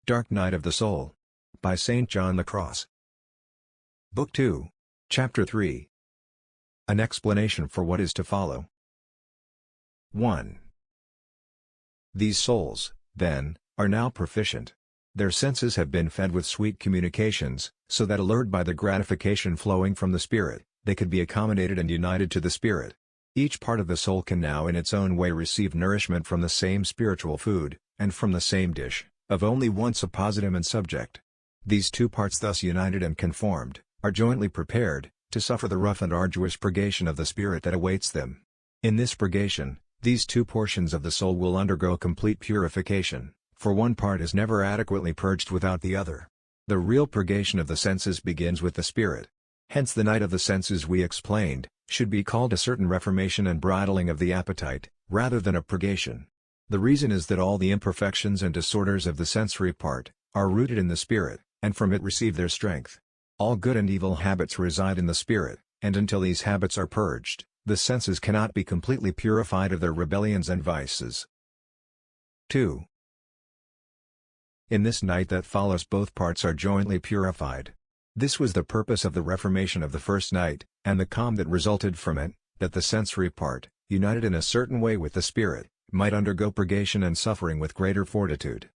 Dark Night of the Soul. By St. John the Cross. Book 2. Chapter 3. An explanation for what is to follow. 1. These souls, then, are now proficient. Their senses have been fed with sweet communications, so that allured by the gratification flowing from the Spirit, they could be accommodated and united to the Spirit. Each part of the soul can now in its own way receive nourishment from the same spiritual food, and from the same dish, of only one suppositum and subject. These two parts thus united and conformed, are jointly prepared, to suffer the rough and arduous purgation of the spirit that awaits them. In this purgation, these two portions of the soul will undergo complete purification, for one part is never adequately purged without the other. The real purgation of the senses begins with the spirit. Hence the night of the senses we explained, should be called a certain reformation and bridling of the appetite, rather than a purgation. The reason is that all the imperfections and disorders of the sensory part, are rooted in the spirit, and from it receive their strength. All good and evil habits reside in the spirit, and until these habits are purged, the senses cannot be completely purified of their rebellions and vices. 2. In this night that follows both parts are jointly purified. This was the purpose of the reformation of the first night, and the calm that resulted from it, that the sensory part, united in a certain way with the spirit, might undergo purgation and suffering with greater fortitude.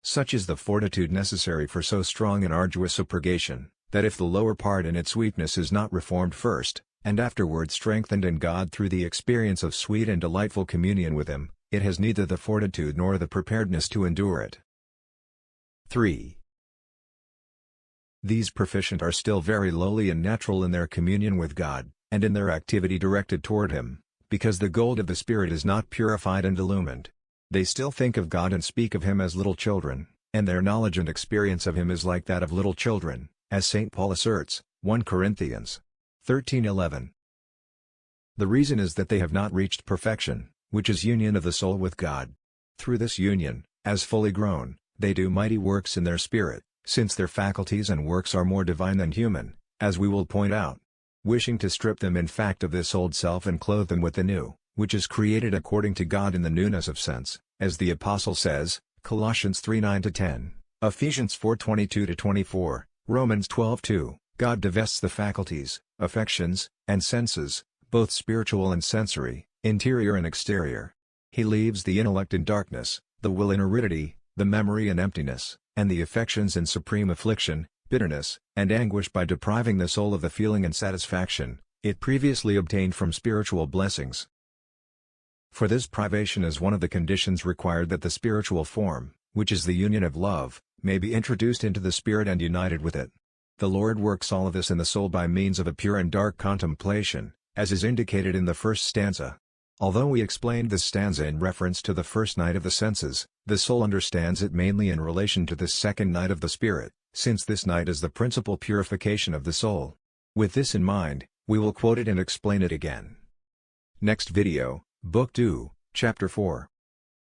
Such is the fortitude necessary for so strong and arduous a purgation, that if the lower part in its weakness is not reformed first, and afterward strengthened in God through the experience of sweet and delightful communion with Him, it has neither the fortitude nor the preparedness to endure it. 3. These proficient are still very lowly and natural in their communion with God, and in their activity directed toward Him, because the gold of the Spirit is not purified and illumined. They still think of God and speak of Him as little children, and their knowledge and experience of Him is like that of little children, as St. Paul asserts, 1 Corinthians 13:11. The reason is that they have not reached perfection, which is union of the soul with God. Through this union, as fully grown, they do mighty works in their spirit, since their faculties and works are more divine than human, as we will point out. Wishing to strip them in fact of this old self and clothe them with the new, which is created according to God in the newness of sense, as the Apostle says, Colossians 3:9-10, Ephesians 4:22-24, Romans 12:2, God divests the faculties, affections, and senses, both spiritual and sensory, interior and exterior. He leaves the intellect in darkness, the will in aridity, the memory in emptiness, and the affections in supreme affliction, bitterness, and anguish by depriving the soul of the feeling and satisfaction it previously obtained from spiritual blessings. For this privation is one of the conditions required that the spiritual form, which is the union of love, may be introduced into the spirit and united with it. The Lord works all of this in the soul by means of a pure and dark contemplation, as is indicated in the first stanza. Although we explained this stanza in reference to the first night of the senses, the soul understands it mainly in relation to this second night of the spirit, since this night is the principal purification of the soul. With this in mind, we will quote it and explain it again. Next video, Book 2, Chapter 4.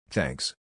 Thanks.